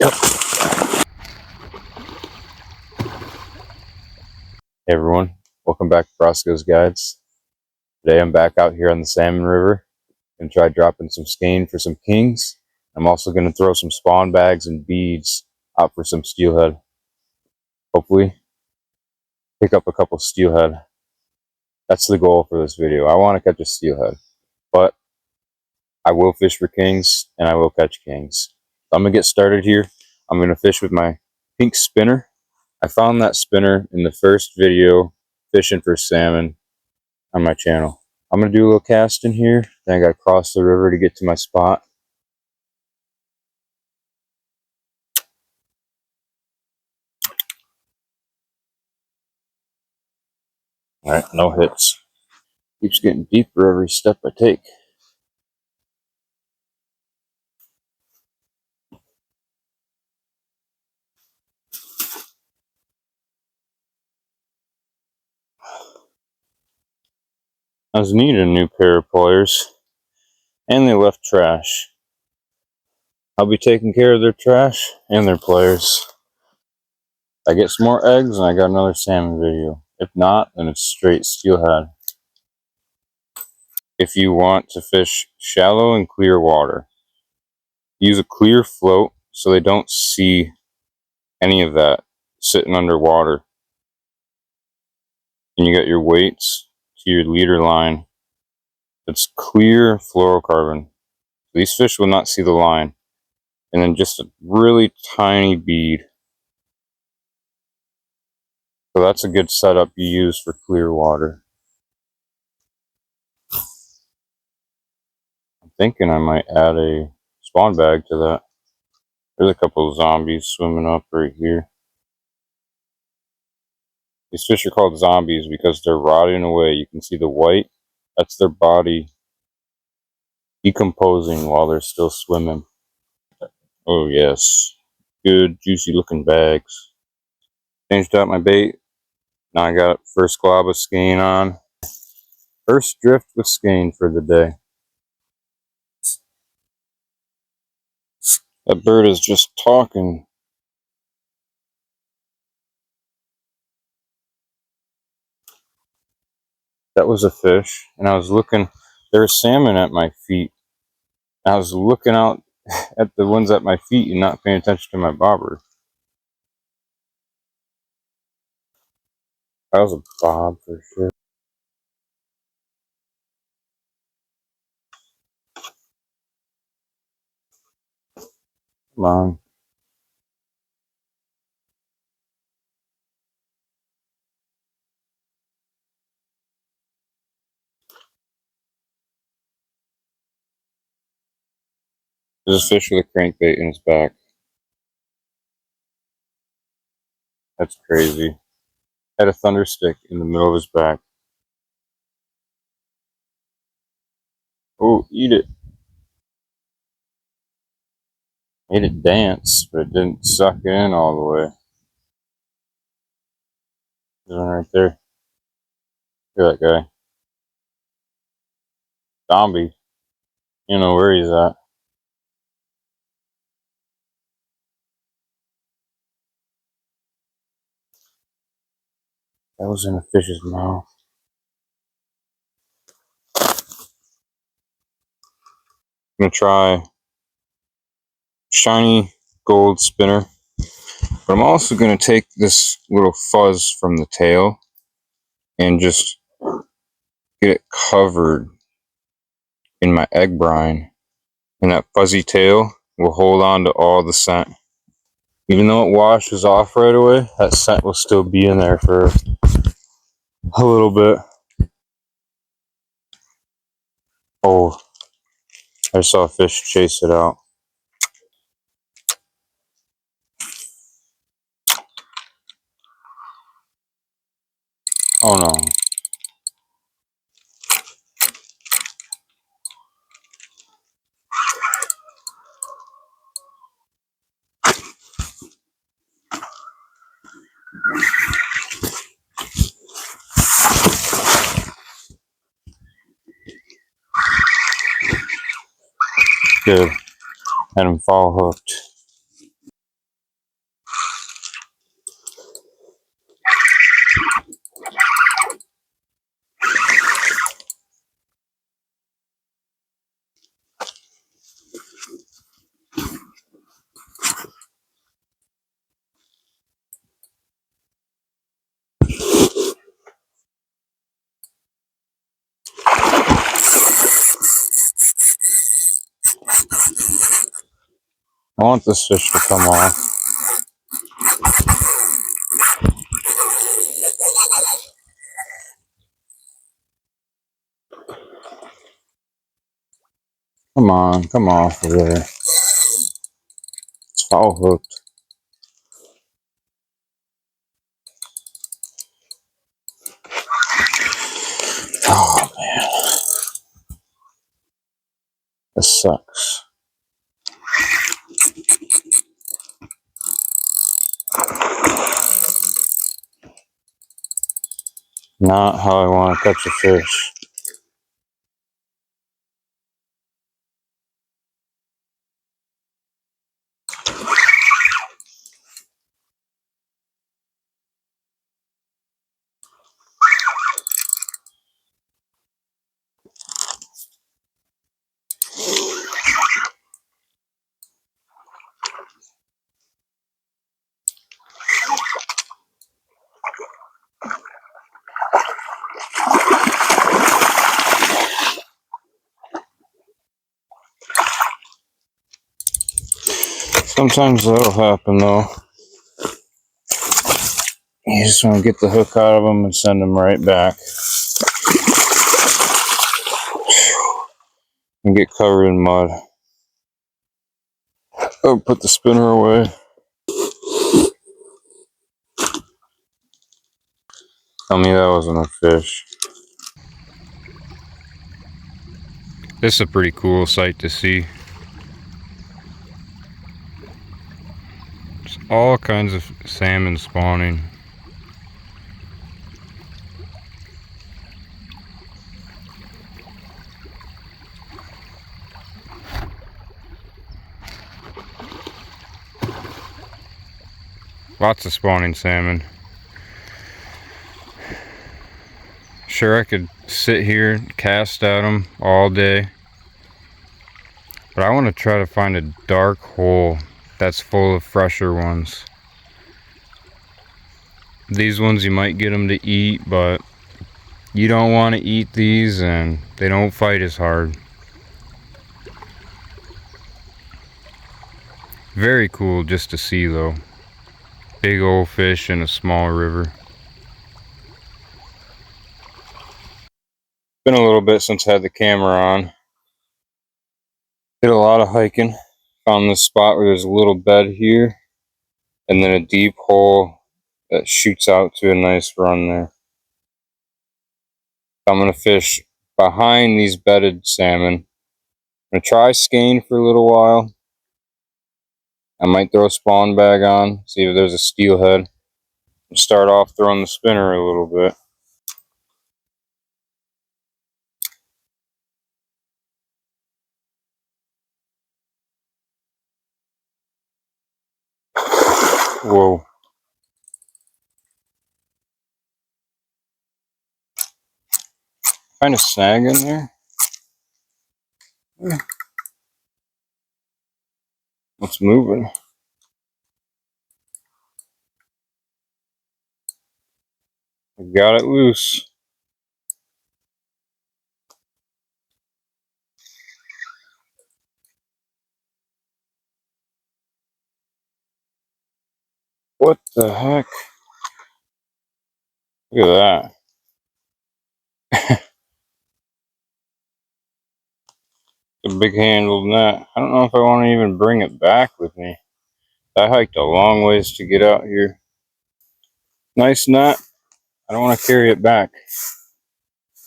Hey everyone, welcome back to Roscoe's Guides. Today I'm back out here on the Salmon River. Gonna try dropping some skein for some kings. I'm also gonna throw some spawn bags and beads out for some steelhead. Hopefully pick up a couple steelhead. That's the goal for this video. I want to catch a steelhead, but I will fish for kings and I will catch kings. So I'm gonna get started here. I'm gonna fish with my pink spinner. I found that spinner in the first video fishing for salmon on my channel. I'm going to do a little casting here. Then I got to cross the river to get to my spot. Alright, no hits. Keeps getting deeper every step I take. I was needing a new pair of pliers, and they left trash. I'll be taking care of their trash and their pliers. I get some more eggs and I got another salmon video. If not, then it's straight steelhead. If you want to fish shallow and clear water, use a clear float so they don't see any of that sitting underwater. And you got your weights to your leader line. It's clear fluorocarbon. These fish will not see the line. And then just a really tiny bead. So that's a good setup you use for clear water. I'm thinking I might add a spawn bag to that. There's a couple of zombies swimming up right here. These fish are called zombies because they're rotting away. You can see the white. That's their body decomposing while they're still swimming. Oh yes. Good juicy looking bags. Changed out my bait. Now I got first glob of skein on. First drift with skein for the day. That bird is just talking. That was a fish, and I was looking. There was salmon at my feet. I was looking out at the ones at my feet and not paying attention to my bobber. That was a bob for sure. Come on. There's a fish with a crankbait in his back. That's crazy. Had a thunder stick in the middle of his back. Oh, eat it. Made it dance, but it didn't suck it in all the way. There's one right there. Look at that guy. Zombie. You know where he's at. That was in a fish's mouth. I'm gonna try shiny gold spinner, but I'm also gonna take this little fuzz from the tail and just get it covered in my egg brine, and that fuzzy tail will hold on to all the scent. Even though it washes off right away, that scent will still be in there for a little bit. Oh, I saw a fish chase it out. Oh no. Good. Had him fall hooked. I want this fish to come off. Come on, come off of there. It's foul hooked. Oh man, this sucks. Not how I want to catch a fish. Sometimes that'll happen though. You just want to get the hook out of them and send them right back. And get covered in mud. Oh, put the spinner away. Tell me that wasn't a fish. This is a pretty cool sight to see. There's all kinds of salmon spawning. Lots of spawning salmon. Sure, I could sit here and cast at them all day, but I want to try to find a dark hole that's full of fresher ones. These ones you might get them to eat, but you don't want to eat these and they don't fight as hard. Very cool just to see though. Big old fish in a small river. Been a little bit since I had the camera on. Did a lot of hiking. Found this spot where there's a little bed here and then a deep hole that shoots out to a nice run there. I'm gonna fish behind these bedded salmon. I'm gonna try skein for a little while. I might throw a spawn bag on, see if there's a steelhead. Start off throwing the spinner a little bit. Whoa. Find a snag in there? What's moving? I got it loose. What the heck? Look at that. A big handled net. I don't know if I want to even bring it back with me. I hiked a long ways to get out here. Nice net. I don't want to carry it back.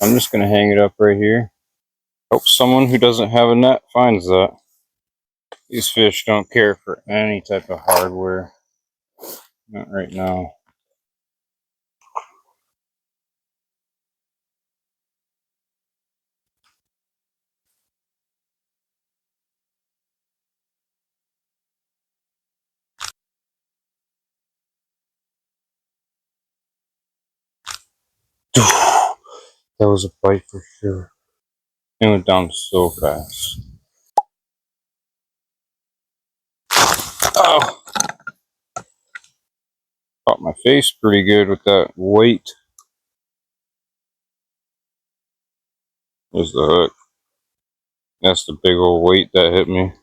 I'm just going to hang it up right here. Hope someone who doesn't have a net finds that. These fish don't care for any type of hardware. Not right now. That was a bite for sure. It went down so fast. Oh! Caught my face pretty good with that weight. There's the hook. That's the big old weight that hit me.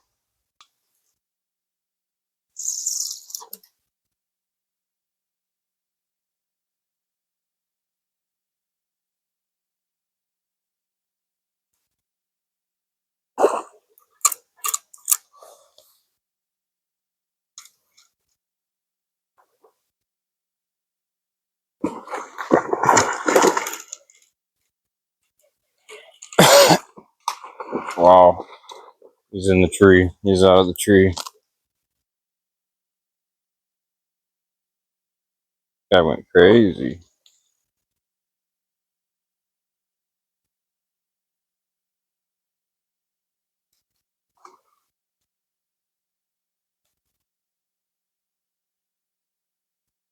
Wow. He's in the tree. He's out of the tree. That went crazy.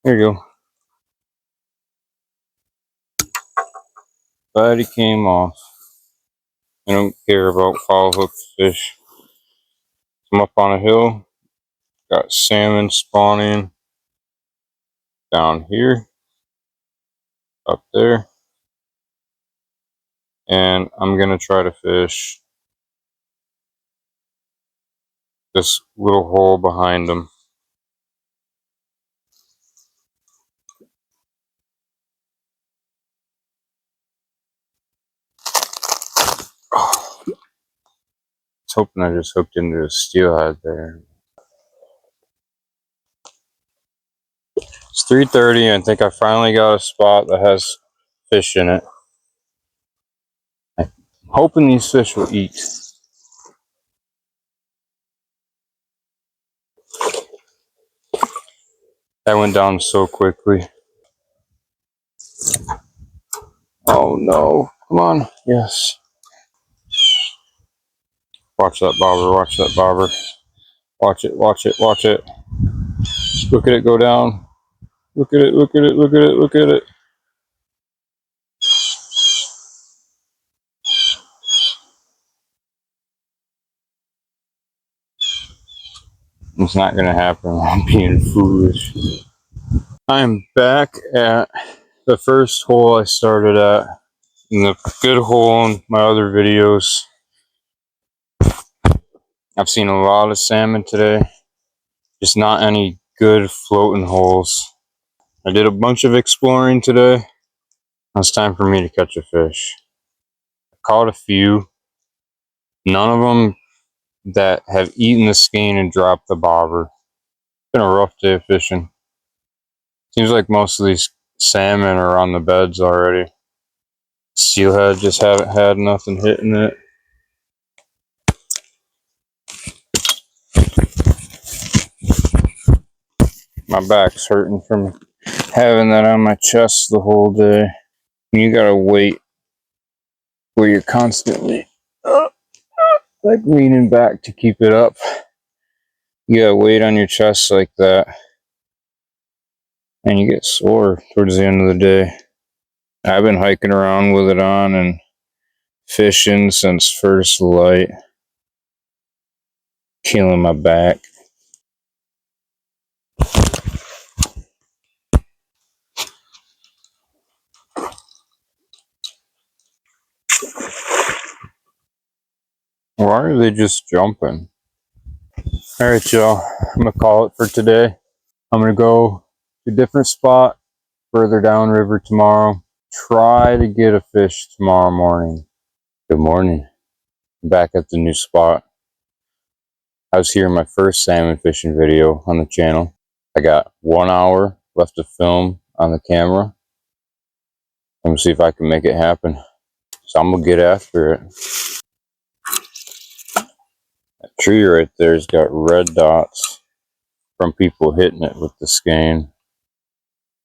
There you go. But he came off. I don't care about foul hooked fish. I'm up on a hill. Got salmon spawning down here, up there. And I'm going to try to fish this little hole behind them. Oh, I was hoping I just hooked into a steelhead there. It's 3:30 and I think I finally got a spot that has fish in it. I'm hoping these fish will eat. That went down so quickly. Oh no. Come on. Yes. Watch that bobber. Watch that bobber. Watch it. Watch it. Watch it. Look at it go down. Look at it. Look at it. Look at it. Look at it. It's not going to happen. I'm being foolish. I'm back at the first hole I started at. In the good hole in my other videos. I've seen a lot of salmon today. Just not any good floating holes. I did a bunch of exploring today. Now it's time for me to catch a fish. I caught a few. None of them that have eaten the skein and dropped the bobber. It's been a rough day of fishing. Seems like most of these salmon are on the beds already. Steelhead just haven't had nothing hitting it. My back's hurting from having that on my chest the whole day. You gotta wait where you're constantly like leaning back to keep it up. You gotta weight on your chest like that. And you get sore towards the end of the day. I've been hiking around with it on and fishing since first light. Killing my back. Why are they just jumping? Alright, y'all. I'm gonna call it for today. I'm gonna go to a different spot further downriver tomorrow. Try to get a fish tomorrow morning. Good morning. I'm back at the new spot. I was here in my first salmon fishing video on the channel. I got 1 hour left to film on the camera. I'm gonna see if I can make it happen. So I'm gonna get after it. That tree right there's got red dots from people hitting it with the skein.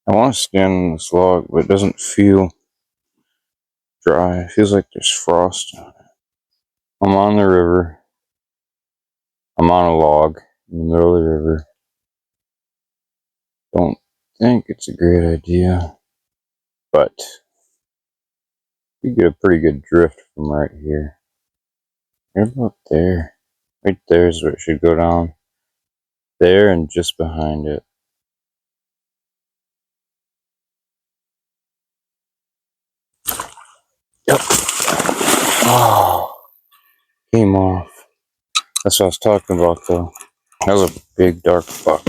I want to skin this log, but it doesn't feel dry. It feels like there's frost on it. I'm on the river. I'm on a log in the middle of the river. Don't think it's a great idea, but you get a pretty good drift from right here. Right about there. Right there is where it should go down. There and just behind it. Yep. Oh, came off. That's what I was talking about though. That was a big dark buck.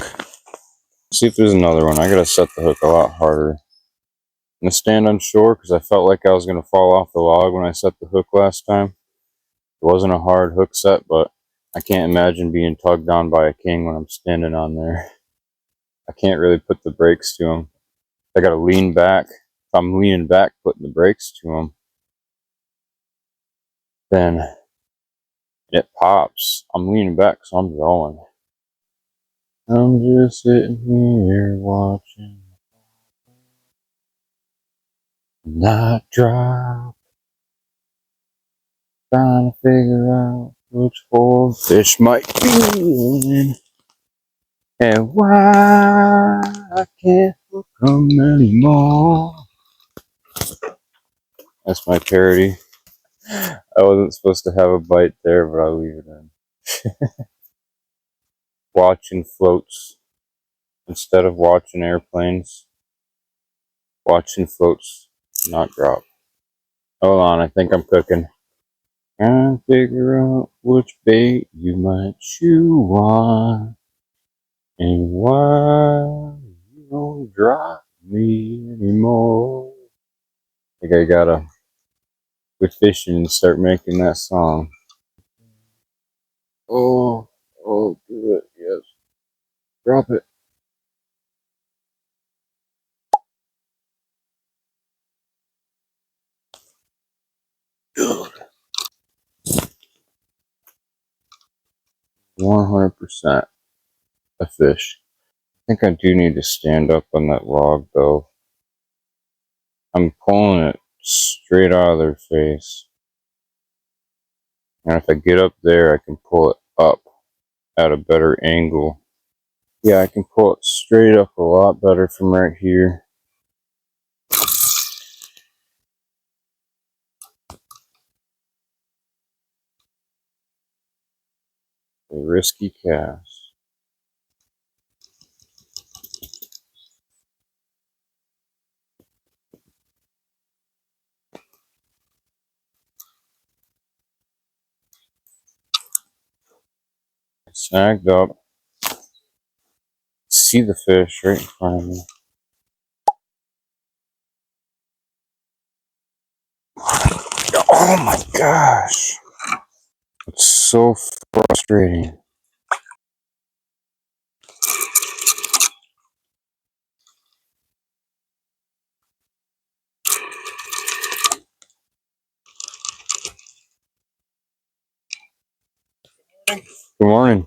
See if there's another one. I gotta set the hook a lot harder. I'm gonna stand on shore because I felt like I was gonna fall off the log when I set the hook last time. It wasn't a hard hook set, but I can't imagine being tugged on by a king when I'm standing on there. I can't really put the brakes to him. I gotta lean back. If I'm leaning back, putting the brakes to him, then and it pops. I'm leaning back, so I'm drawing. I'm just sitting here watching the night drop, trying to figure out which hole fish might be in, and why I can't hook 'em anymore. That's my parody. I wasn't supposed to have a bite there, but I'll leave it in. Watching floats instead of watching airplanes. Watching floats not drop. Hold on, I think I'm cooking. Trying to figure out which bait you might chew on, and why you don't drop me anymore. I think I gotta quit fishing and start making that song. Oh, do it, yes. Drop it. Good. 100% a fish. I think I do need to stand up on that log though. I'm pulling it straight out of their face. And if I get up there, I can pull it up at a better angle. Yeah, I can pull it straight up a lot better from right here. A risky cast. Snagged up. See the fish right in front of me. Oh my gosh. It's so frustrating. Good morning.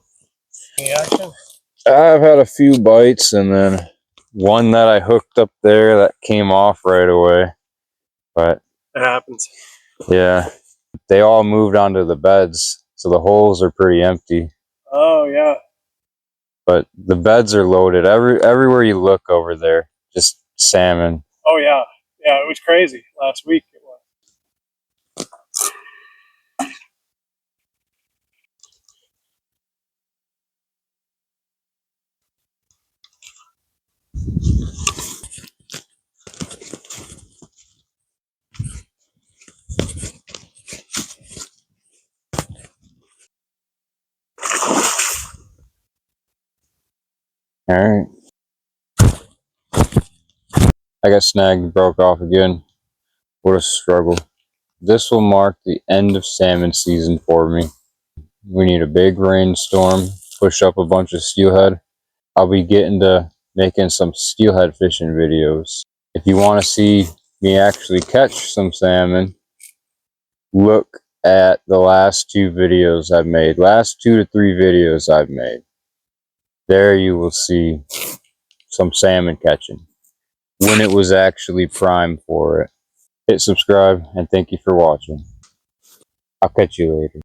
I've had a few bites and then one that I hooked up there that came off right away. But it happens. Yeah, they all moved onto the beds, so the holes are pretty empty. Oh yeah. But the beds are loaded. Everywhere you look over there, just salmon. Oh yeah. Yeah, it was crazy last week. It was. All right. I got snagged and broke off again. What a struggle. This will mark the end of salmon season for me. We need a big rainstorm, push up a bunch of steelhead. I'll be getting to making some steelhead fishing videos. If you want to see me actually catch some salmon, look at the last 2 videos I've made. Last 2 to 3 videos I've made. There you will see some salmon catching when it was actually prime for it. Hit subscribe and thank you for watching. I'll catch you later.